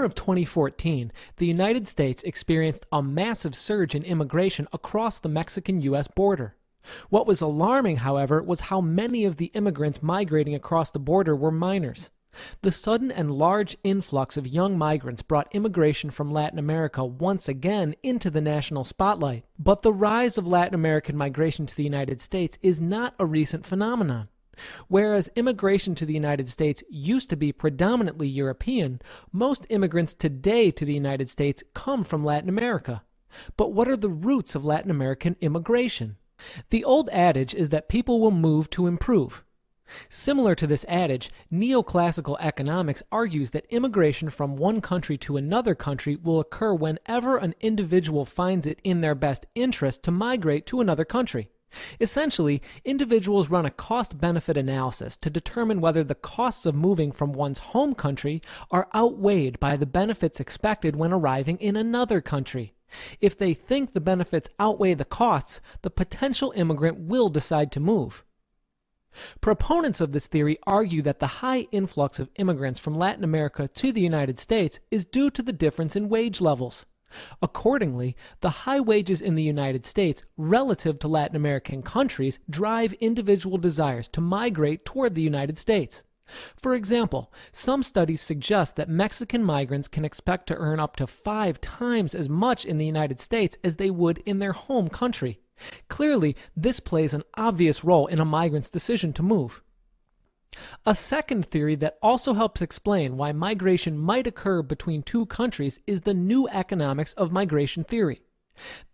Of 2014, the United States experienced a massive surge in immigration across the Mexican-U.S. border. What was alarming, however, was how many of the immigrants migrating across the border were minors. The sudden and large influx of young migrants brought immigration from Latin America once again into the national spotlight. But the rise of Latin American migration to the United States is not a recent phenomenon. Whereas immigration to the United States used to be predominantly European, most immigrants today to the United States come from Latin America. But what are the roots of Latin American immigration? The old adage is that people will move to improve. Similar to this adage, neoclassical economics argues that immigration from one country to another country will occur whenever an individual finds it in their best interest to migrate to another country. Essentially, individuals run a cost-benefit analysis to determine whether the costs of moving from one's home country are outweighed by the benefits expected when arriving in another country. If they think the benefits outweigh the costs, the potential immigrant will decide to move. Proponents of this theory argue that the high influx of immigrants from Latin America to the United States is due to the difference in wage levels. Accordingly, the high wages in the United States relative to Latin American countries drive individual desires to migrate toward the United States. For example, some studies suggest that Mexican migrants can expect to earn up to 5 times as much in the United States as they would in their home country. Clearly, this plays an obvious role in a migrant's decision to move. A second theory that also helps explain why migration might occur between two countries is the new economics of migration theory.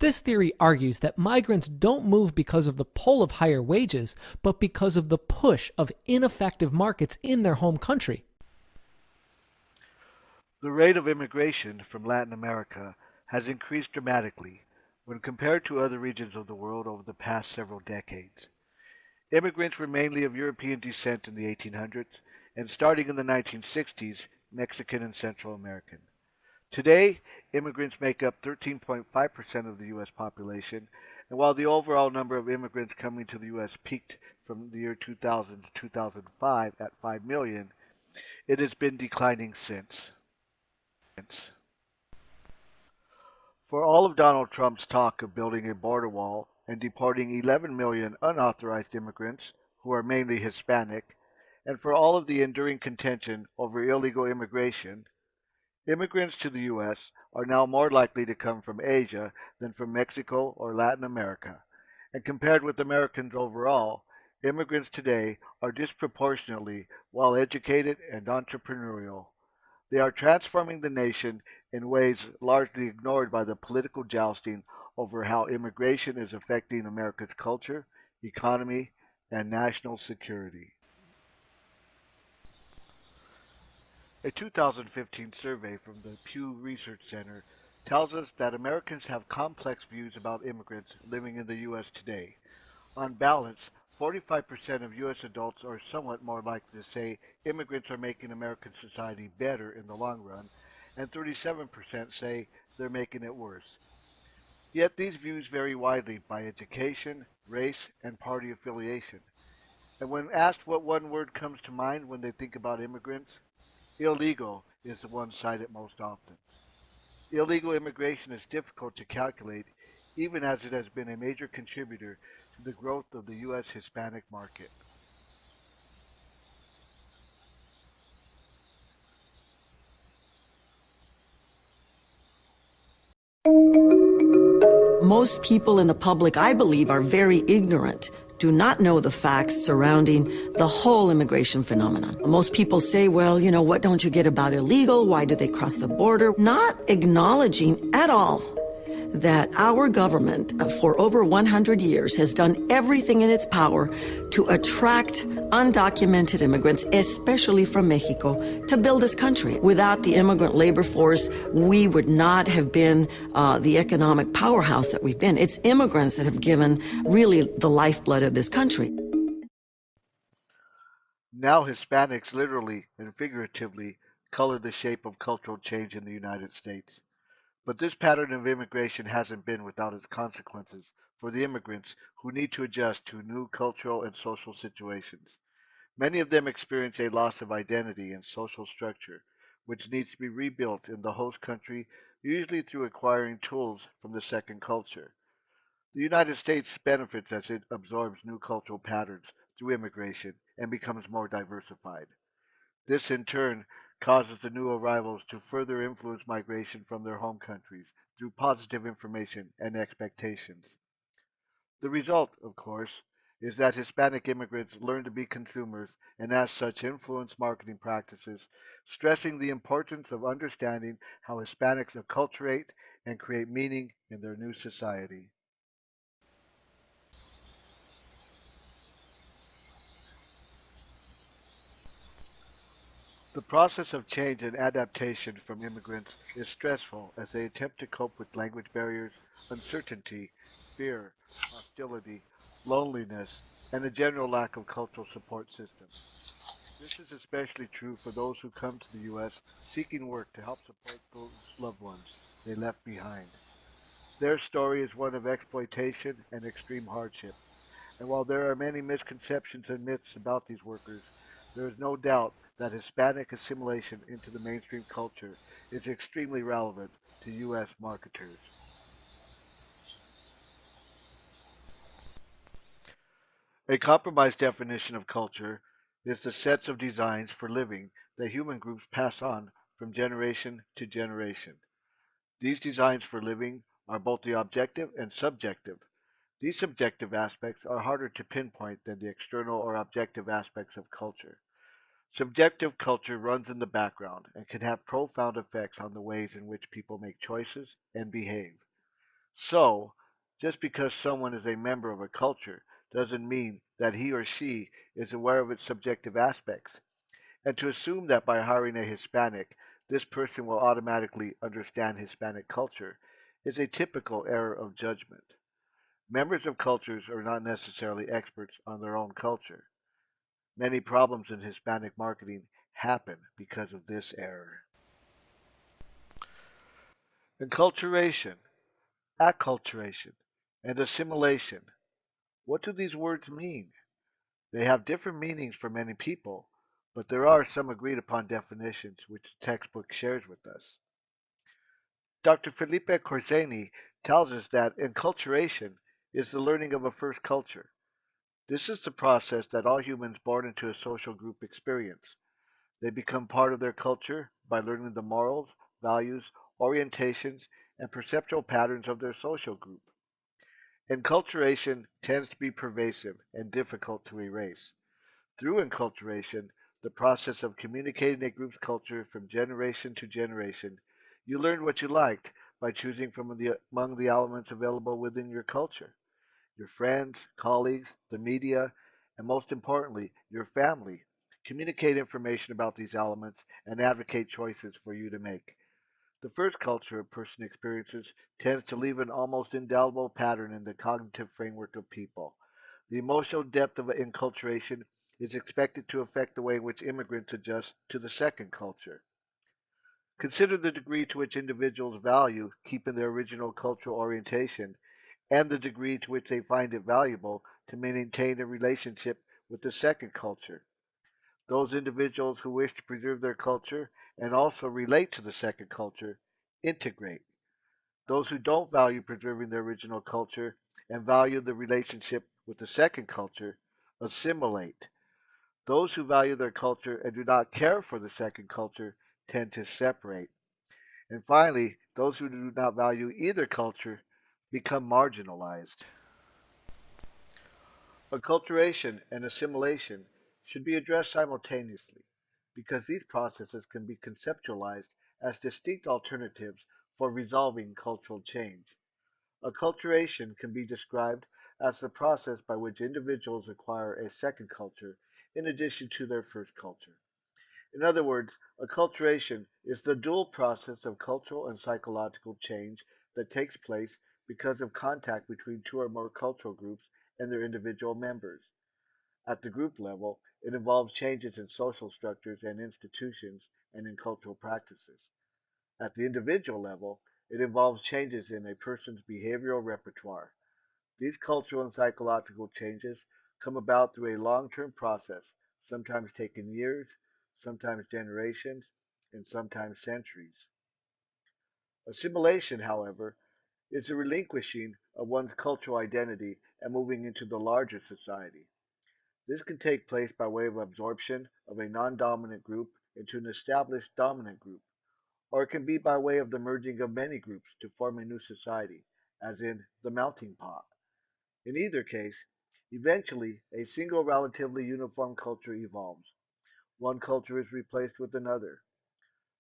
This theory argues that migrants don't move because of the pull of higher wages, but because of the push of ineffective markets in their home country. The rate of immigration from Latin America has increased dramatically when compared to other regions of the world over the past several decades. Immigrants were mainly of European descent in the 1800s, and starting in the 1960s, Mexican and Central American. Today, immigrants make up 13.5% of the U.S. population, and while the overall number of immigrants coming to the U.S. peaked from the year 2000 to 2005 at 5 million, it has been declining since. For all of Donald Trump's talk of building a border wall and deporting 11 million unauthorized immigrants, who are mainly Hispanic, and for all of the enduring contention over illegal immigration, immigrants to the U.S. are now more likely to come from Asia than from Mexico or Latin America. And compared with Americans overall, immigrants today are disproportionately well-educated and entrepreneurial. They are transforming the nation in ways largely ignored by the political jousting over how immigration is affecting America's culture, economy, and national security. A 2015 survey from the Pew Research Center tells us that Americans have complex views about immigrants living in the U.S. today. On balance, 45% of U.S. adults are somewhat more likely to say immigrants are making American society better in the long run, and 37% say they're making it worse. Yet these views vary widely by education, race, and party affiliation. And when asked what one word comes to mind when they think about immigrants, illegal is the one cited most often. Illegal immigration is difficult to calculate, even as it has been a major contributor to the growth of the U.S. Hispanic market. Most people in the public, I believe, are very ignorant do not know the facts surrounding the whole immigration phenomenon. Most people say, well, what don't you get about illegal? Why do they cross the border? Not acknowledging at all that our government for over 100 years has done everything in its power to attract undocumented immigrants, especially from Mexico, to build this country. Without the immigrant labor force, we would not have been the economic powerhouse that we've been. It's immigrants that have given really the lifeblood of this country. Now Hispanics literally and figuratively color the shape of cultural change in the United States. But this pattern of immigration hasn't been without its consequences for the immigrants who need to adjust to new cultural and social situations. Many of them experience a loss of identity and social structure, which needs to be rebuilt in the host country, usually through acquiring tools from the second culture. The United States benefits as it absorbs new cultural patterns through immigration and becomes more diversified. This in turn causes the new arrivals to further influence migration from their home countries through positive information and expectations. The result, of course, is that Hispanic immigrants learn to be consumers and as such influence marketing practices, stressing the importance of understanding how Hispanics acculturate and create meaning in their new society. The process of change and adaptation from immigrants is stressful as they attempt to cope with language barriers, uncertainty, fear, hostility, loneliness, and a general lack of cultural support systems. This is especially true for those who come to the U.S. seeking work to help support those loved ones they left behind. Their story is one of exploitation and extreme hardship, and while there are many misconceptions and myths about these workers, there is no doubt that Hispanic assimilation into the mainstream culture is extremely relevant to U.S. marketers. A compromised definition of culture is the sets of designs for living that human groups pass on from generation to generation. These designs for living are both the objective and subjective. These subjective aspects are harder to pinpoint than the external or objective aspects of culture. Subjective culture runs in the background and can have profound effects on the ways in which people make choices and behave. So, just because someone is a member of a culture doesn't mean that he or she is aware of its subjective aspects. And to assume that by hiring a Hispanic, this person will automatically understand Hispanic culture is a typical error of judgment. Members of cultures are not necessarily experts on their own culture. Many problems in Hispanic marketing happen because of this error. Enculturation, acculturation, and assimilation. What do these words mean? They have different meanings for many people, but there are some agreed upon definitions which the textbook shares with us. Dr. Felipe Korzenny tells us that enculturation is the learning of a first culture. This is the process that all humans born into a social group experience. They become part of their culture by learning the morals, values, orientations, and perceptual patterns of their social group. Enculturation tends to be pervasive and difficult to erase. Through enculturation, the process of communicating a group's culture from generation to generation, you learned what you liked by choosing from among the elements available within your culture. Your friends, colleagues, the media, and most importantly, your family. Communicate information about these elements and advocate choices for you to make. The first culture a person experiences tends to leave an almost indelible pattern in the cognitive framework of people. The emotional depth of enculturation is expected to affect the way in which immigrants adjust to the second culture. Consider the degree to which individuals value keeping their original cultural orientation and the degree to which they find it valuable to maintain a relationship with the second culture. Those individuals who wish to preserve their culture and also relate to the second culture integrate. Those who don't value preserving their original culture and value the relationship with the second culture assimilate. Those who value their culture and do not care for the second culture tend to separate. And finally, those who do not value either culture become marginalized. Acculturation and assimilation should be addressed simultaneously because these processes can be conceptualized as distinct alternatives for resolving cultural change. Acculturation can be described as the process by which individuals acquire a second culture in addition to their first culture. In other words, acculturation is the dual process of cultural and psychological change that takes place because of contact between two or more cultural groups and their individual members. At the group level, it involves changes in social structures and institutions and in cultural practices. At the individual level, it involves changes in a person's behavioral repertoire. These cultural and psychological changes come about through a long-term process, sometimes taking years, sometimes generations, and sometimes centuries. Assimilation, however, is the relinquishing of one's cultural identity and moving into the larger society. This can take place by way of absorption of a non-dominant group into an established dominant group, or it can be by way of the merging of many groups to form a new society, as in the melting pot. In either case, eventually a single relatively uniform culture evolves. One culture is replaced with another.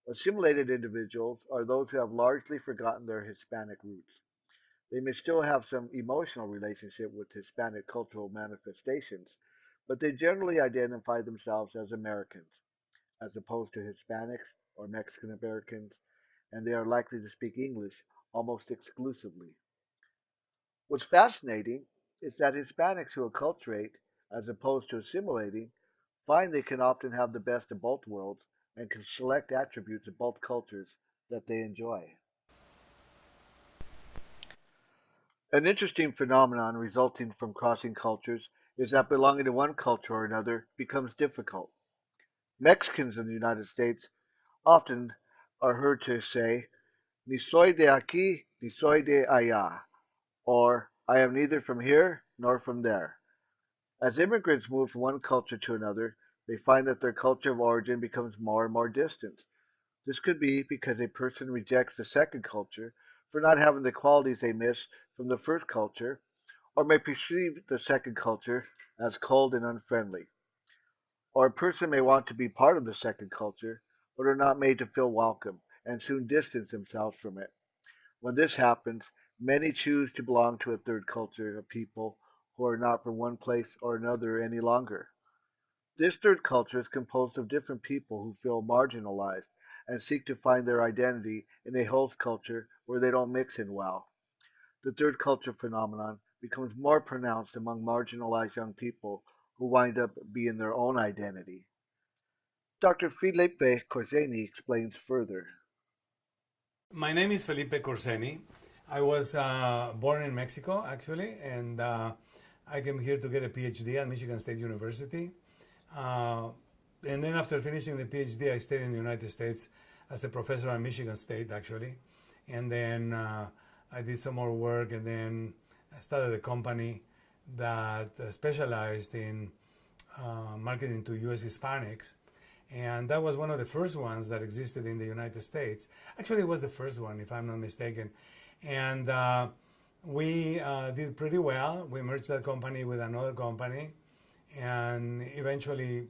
Assimilated individuals are those who have largely forgotten their Hispanic roots. They may still have some emotional relationship with Hispanic cultural manifestations, but they generally identify themselves as Americans, as opposed to Hispanics or Mexican Americans, and they are likely to speak English almost exclusively. What's fascinating is that Hispanics who acculturate, as opposed to assimilating, find they can often have the best of both worlds and can select attributes of both cultures that they enjoy. An interesting phenomenon resulting from crossing cultures is that belonging to one culture or another becomes difficult. Mexicans in the United States often are heard to say, ni soy de aquí, ni soy de allá, or I am neither from here nor from there. As immigrants move from one culture to another, they find that their culture of origin becomes more and more distant. This could be because a person rejects the second culture for not having the qualities they miss from the first culture, or may perceive the second culture as cold and unfriendly. Or a person may want to be part of the second culture, but are not made to feel welcome and soon distance themselves from it. When this happens, many choose to belong to a third culture of people who are not from one place or another any longer. This third culture is composed of different people who feel marginalized and seek to find their identity in a host culture where they don't mix in well. The third culture phenomenon becomes more pronounced among marginalized young people who wind up being their own identity. Dr. Felipe Korzenny explains further. My name is Felipe Korzenny. I was born in Mexico, actually, and I came here to get a PhD at Michigan State University. Uh, and then after finishing the PhD, I stayed in the United States as a professor at Michigan State, actually. And then I did some more work, and then I started a company that specialized in marketing to U.S. Hispanics. And that was one of the first ones that existed in the United States. Actually, it was the first one, if I'm not mistaken. And we did pretty well. We merged that company with another company and eventually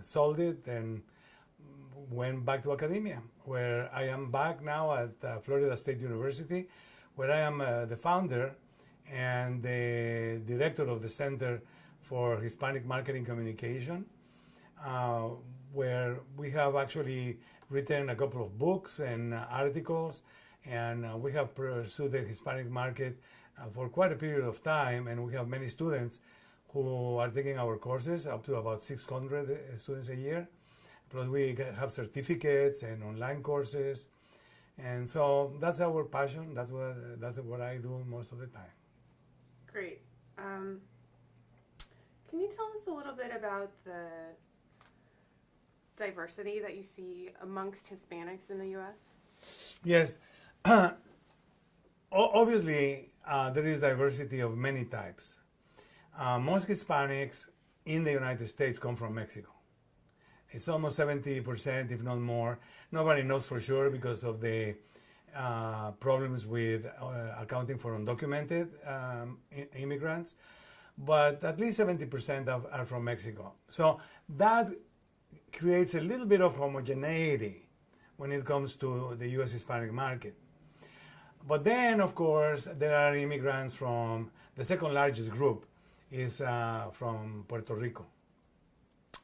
sold it and went back to academia, where I am back now at Florida State University, where I am the founder and the director of the Center for Hispanic Marketing Communication, where we have actually written a couple of books and articles, and we have pursued the Hispanic market for quite a period of time, and we have many students who are taking our courses, up to about 600 students a year. Plus we have certificates and online courses, and so that's our passion. That's what I do most of the time. Great. Can you tell us a little bit about the diversity that you see amongst Hispanics in the U.S.? Yes. Obviously, there is diversity of many types. Most Hispanics in the United States come from Mexico. It's almost 70%, if not more. Nobody knows for sure because of the problems with accounting for undocumented immigrants. but at least 70% are from Mexico. So that creates a little bit of homogeneity when it comes to the U.S. Hispanic market. But then, of course, there are immigrants from the second largest group is from Puerto Rico,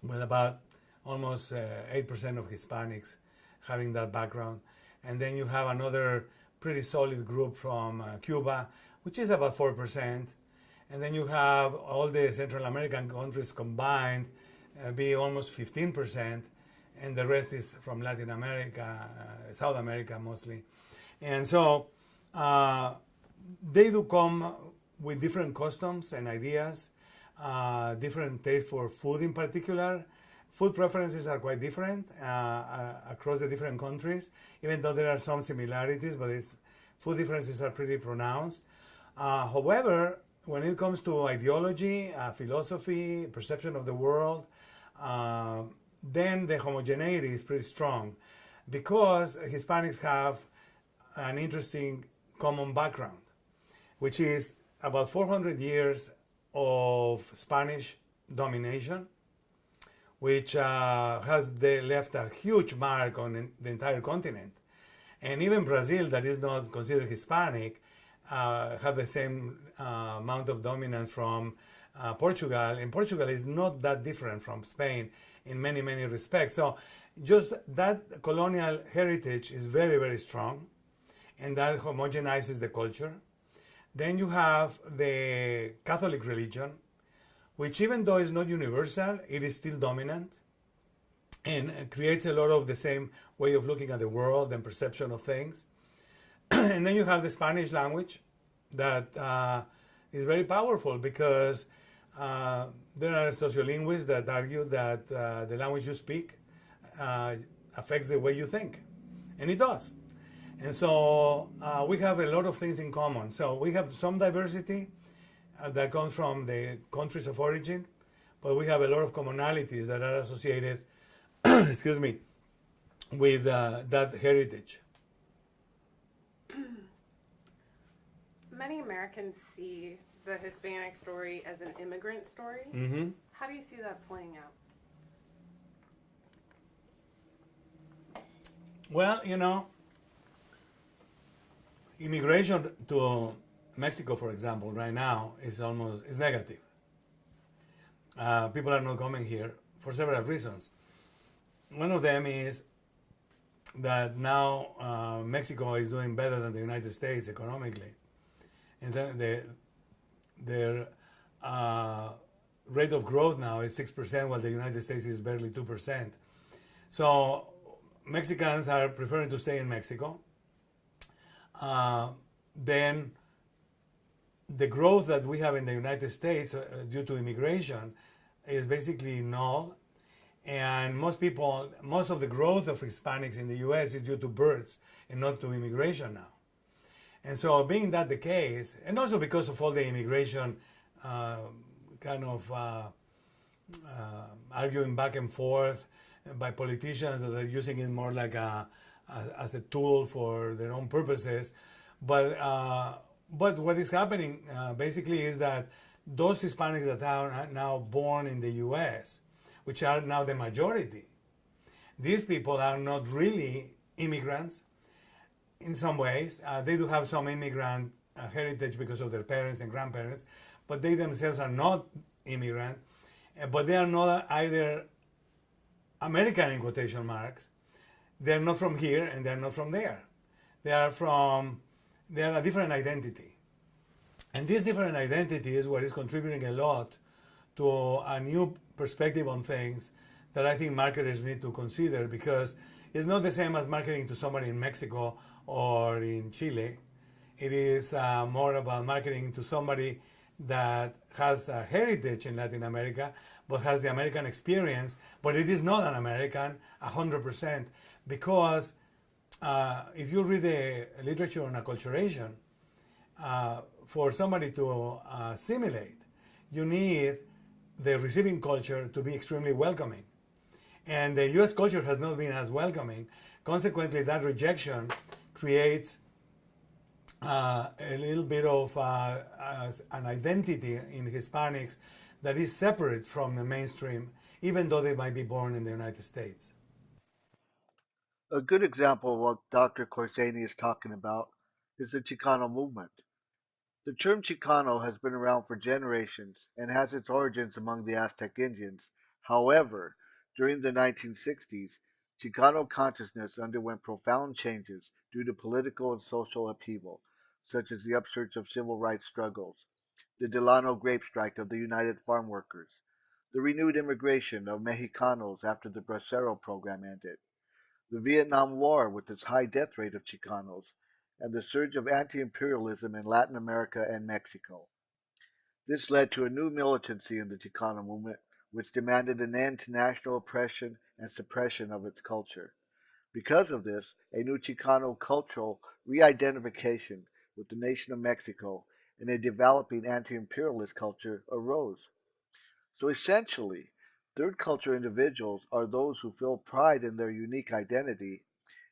with about almost 8% of Hispanics having that background. And then you have another pretty solid group from Cuba, which is about 4%. And then you have all the Central American countries combined be almost 15%, and the rest is from Latin America, South America mostly. And so they do come with different customs and ideas, different taste for food in particular. Food preferences are quite different across the different countries, even though there are some similarities, but food differences are pretty pronounced. However, when it comes to ideology, philosophy, perception of the world, then the homogeneity is pretty strong, because Hispanics have an interesting common background, which is about 400 years of Spanish domination, which has left a huge mark on the entire continent. And even Brazil, that is not considered Hispanic, had the same amount of dominance from Portugal. And Portugal is not that different from Spain in many, many respects. So just that colonial heritage is very, very strong, and that homogenizes the culture. Then you have the Catholic religion, which, even though it's not universal, it is still dominant and creates a lot of the same way of looking at the world and perception of things. And then you have the Spanish language that is very powerful, because there are sociolinguists that argue that the language you speak affects the way you think, and it does. And so we have a lot of things in common. So we have some diversity that comes from the countries of origin, but we have a lot of commonalities that are associated, excuse me, with that heritage. Many Americans see the Hispanic story as an immigrant story. Mm-hmm. How do you see that playing out? Well, immigration to Mexico, for example, right now is negative. People are not coming here for several reasons. One of them is that now Mexico is doing better than the United States economically, and their rate of growth now is 6%, while the United States is barely 2%. So Mexicans are preferring to stay in Mexico. Then the growth that we have in the United States due to immigration is basically null. And most of the growth of Hispanics in the U.S. is due to births and not to immigration now. And so, being that the case, and also because of all the immigration arguing back and forth by politicians that are using it more like as a tool for their own purposes. But what is happening basically is that those Hispanics that are now born in the U.S., which are now the majority, these people are not really immigrants in some ways. They do have some immigrant heritage because of their parents and grandparents, but they themselves are not immigrant. But they are not either American in quotation marks. They're not from here and they're not from there. They are a different identity. And this different identity is what is contributing a lot to a new perspective on things that I think marketers need to consider, because it's not the same as marketing to somebody in Mexico or in Chile. It is more about marketing to somebody that has a heritage in Latin America, but has the American experience, but it is not an American 100%, because if you read the literature on acculturation, for somebody to assimilate, you need the receiving culture to be extremely welcoming. And the U.S. culture has not been as welcoming. Consequently, that rejection creates a little bit of an identity in Hispanics that is separate from the mainstream, even though they might be born in the United States. A good example of what Dr. Korzenny is talking about is the Chicano movement. The term Chicano has been around for generations and has its origins among the Aztec Indians. However, during the 1960s, Chicano consciousness underwent profound changes due to political and social upheaval, such as the upsurge of civil rights struggles, the Delano grape strike of the United Farm Workers, the renewed immigration of Mexicanos after the Bracero program ended, the Vietnam War with its high death rate of Chicanos, and the surge of anti-imperialism in Latin America and Mexico. This led to a new militancy in the Chicano movement, which demanded an end to national oppression and suppression of its culture. Because of this, a new Chicano cultural re-identification with the nation of Mexico and a developing anti-imperialist culture arose. So essentially, third culture individuals are those who feel pride in their unique identity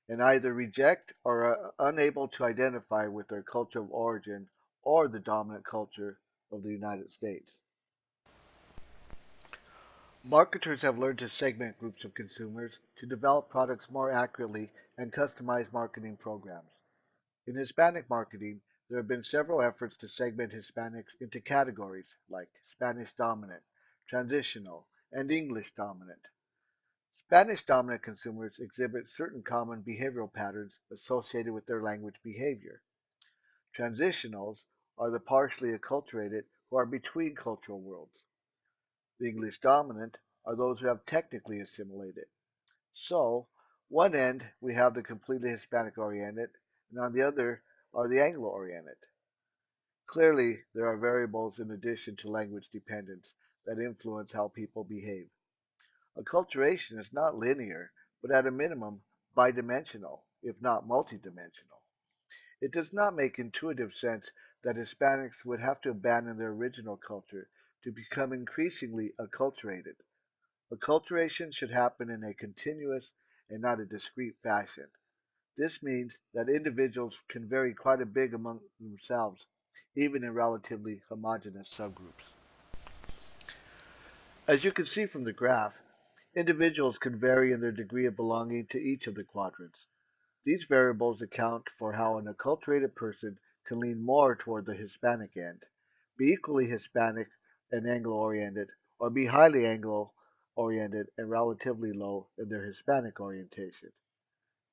and either reject or are unable to identify with their culture of origin or the dominant culture of the United States. Marketers have learned to segment groups of consumers to develop products more accurately and customize marketing programs. In Hispanic marketing, there have been several efforts to segment Hispanics into categories like Spanish dominant, transitional, and English dominant. Spanish dominant consumers exhibit certain common behavioral patterns associated with their language behavior. Transitionals are the partially acculturated who are between cultural worlds. The English dominant are those who have technically assimilated. So, one end we have the completely Hispanic oriented, and on the other are the Anglo oriented. Clearly, there are variables in addition to language dependence that influence how people behave. Acculturation is not linear, but at a minimum bidimensional, if not multidimensional. It does not make intuitive sense that Hispanics would have to abandon their original culture to become increasingly acculturated. Acculturation should happen in a continuous and not a discrete fashion. This means that individuals can vary quite a bit among themselves, even in relatively homogeneous subgroups. As you can see from the graph, individuals can vary in their degree of belonging to each of the quadrants. These variables account for how an acculturated person can lean more toward the Hispanic end, be equally Hispanic and Anglo-oriented, or be highly Anglo-oriented and relatively low in their Hispanic orientation.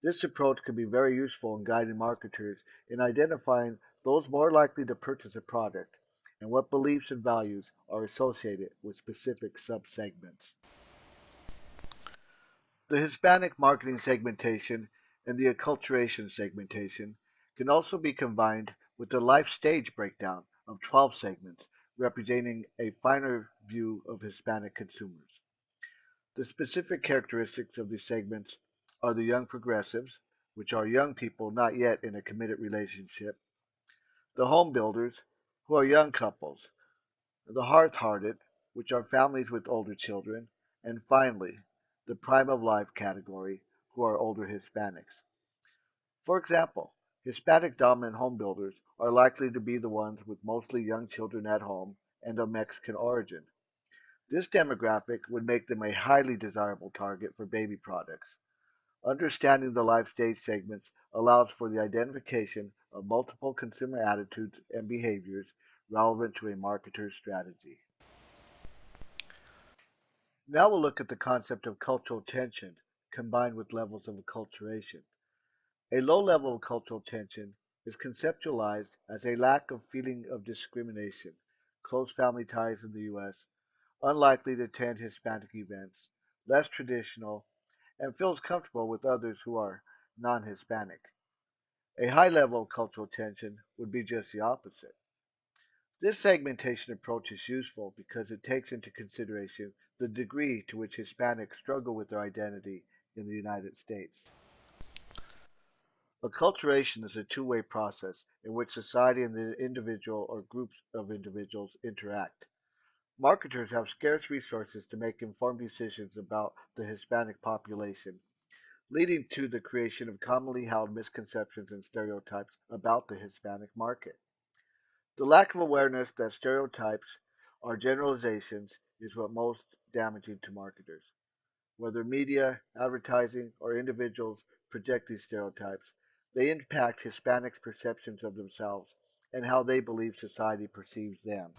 This approach can be very useful in guiding marketers in identifying those more likely to purchase a product and what beliefs and values are associated with specific subsegments. The Hispanic marketing segmentation and the acculturation segmentation can also be combined with the life stage breakdown of 12 segments representing a finer view of Hispanic consumers. The specific characteristics of these segments are the young progressives, which are young people not yet in a committed relationship, the home builders, who are young couples, the hearth-hearted, which are families with older children, and finally, the prime of life category, who are older Hispanics. For example, Hispanic dominant home builders are likely to be the ones with mostly young children at home and of Mexican origin. This demographic would make them a highly desirable target for baby products. Understanding the life stage segments allows for the identification of multiple consumer attitudes and behaviors relevant to a marketer's strategy. Now we'll look at the concept of cultural tension combined with levels of acculturation. A low level of cultural tension is conceptualized as a lack of feeling of discrimination, close family ties in the U.S., unlikely to attend Hispanic events, less traditional, and feels comfortable with others who are non-Hispanic. A high level of cultural tension would be just the opposite. This segmentation approach is useful because it takes into consideration the degree to which Hispanics struggle with their identity in the United States. Acculturation is a two-way process in which society and the individual or groups of individuals interact. Marketers have scarce resources to make informed decisions about the Hispanic population, leading to the creation of commonly held misconceptions and stereotypes about the Hispanic market. The lack of awareness that stereotypes are generalizations is what most damaging to marketers. Whether media, advertising, or individuals project these stereotypes, they impact Hispanics' perceptions of themselves and how they believe society perceives them.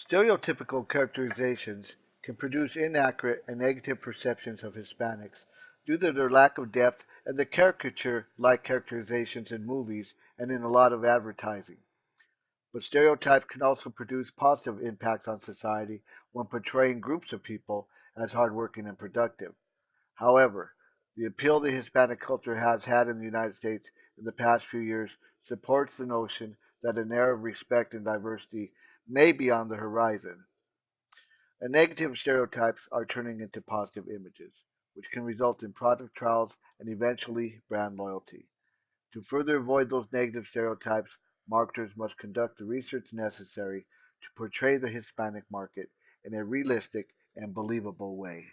Stereotypical characterizations can produce inaccurate and negative perceptions of Hispanics due to their lack of depth and the caricature-like characterizations in movies and in a lot of advertising. But stereotypes can also produce positive impacts on society when portraying groups of people as hardworking and productive. However, the appeal the Hispanic culture has had in the United States in the past few years supports the notion that an era of respect and diversity may be on the horizon. And negative stereotypes are turning into positive images, which can result in product trials and eventually brand loyalty. To further avoid those negative stereotypes, marketers must conduct the research necessary to portray the Hispanic market in a realistic and believable way.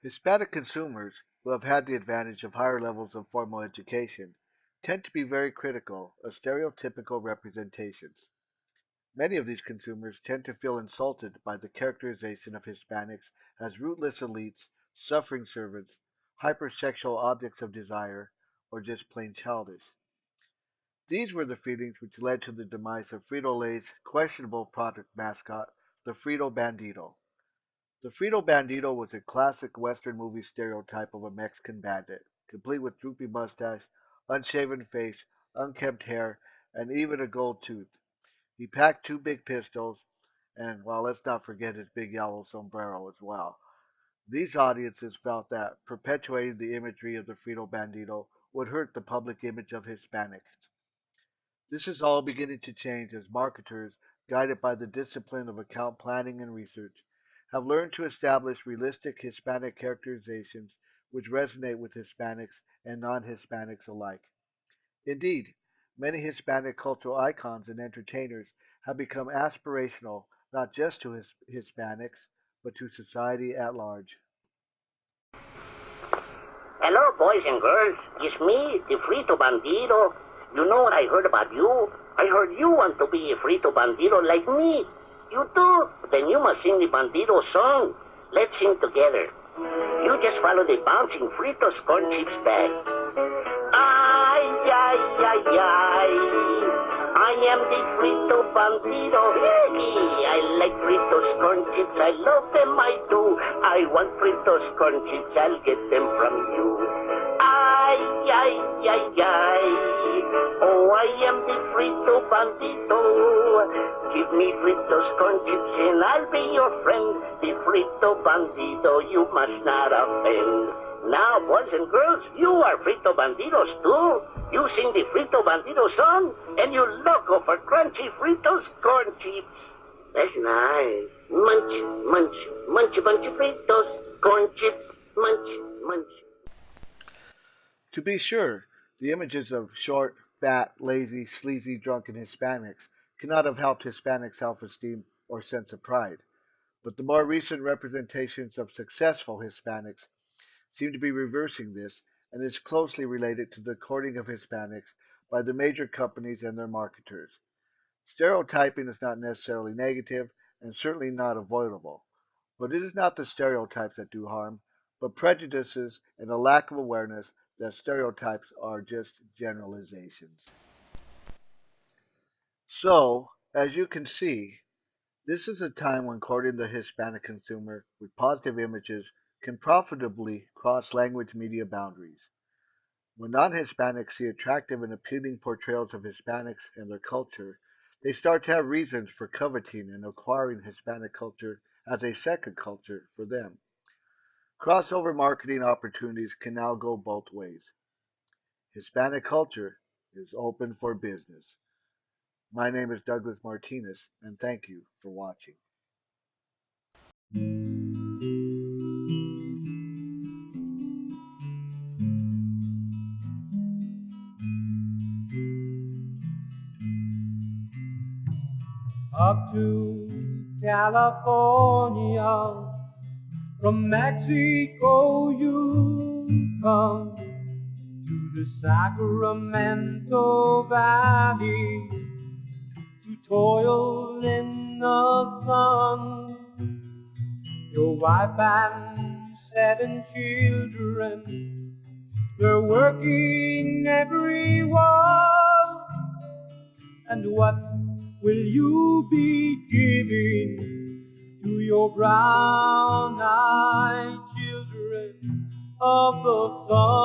Hispanic consumers, who have had the advantage of higher levels of formal education, tend to be very critical of stereotypical representations. Many of these consumers tend to feel insulted by the characterization of Hispanics as rootless elites, suffering servants, hypersexual objects of desire, or just plain childish. These were the feelings which led to the demise of Frito-Lay's questionable product mascot, the Frito Bandito. The Frito Bandito was a classic Western movie stereotype of a Mexican bandit, complete with droopy mustache, unshaven face, unkempt hair, and even a gold tooth. He packed two big pistols, and, well, let's not forget his big yellow sombrero as well. These audiences felt that perpetuating the imagery of the Frito Bandito would hurt the public image of Hispanics. This is all beginning to change as marketers, guided by the discipline of account planning and research, have learned to establish realistic Hispanic characterizations which resonate with Hispanics and non-Hispanics alike. Indeed, many Hispanic cultural icons and entertainers have become aspirational not just to Hispanics, but to society at large. Hello, boys and girls. It's me, the Frito Bandito. You know what I heard about you? I heard you want to be a Frito Bandito like me. You too? Then you must sing the Bandito song. Let's sing together. You just follow the bouncing Fritos corn chips bag. Ay, ay, ay, ay. I am the Frito Bandito. I like Fritos corn chips. I love them, I do. I want Fritos corn chips. I'll get them from you. Ay, ay, ay, ay. Oh, I am the Frito Bandito. Give me Fritos corn chips and I'll be your friend. The Frito Bandito, you must not offend. Now, boys and girls, you are Frito Banditos too. You sing the Frito Bandito song, and you loco for crunchy Fritos corn chips. That's nice. Munch, munch, munch a bunch of Fritos corn chips. Munch, munch. To be sure, the images of short, fat, lazy, sleazy, drunken Hispanics cannot have helped Hispanic self-esteem or sense of pride. But the more recent representations of successful Hispanics seem to be reversing this and is closely related to the courting of Hispanics by the major companies and their marketers. Stereotyping is not necessarily negative and certainly not avoidable, but it is not the stereotypes that do harm, but prejudices and a lack of awareness that stereotypes are just generalizations. So, as you can see, this is a time when courting the Hispanic consumer with positive images can profitably cross language media boundaries. When non-Hispanics see attractive and appealing portrayals of Hispanics and their culture, they start to have reasons for coveting and acquiring Hispanic culture as a second culture for them. Crossover marketing opportunities can now go both ways. Hispanic culture is open for business. My name is Douglas Martinez, and thank you for watching. Up to California, From Mexico you come to the Sacramento Valley to toil in the sun. Your wife and 7 children, they're working everyone. And what will you be giving to your brown-eyed children of the sun?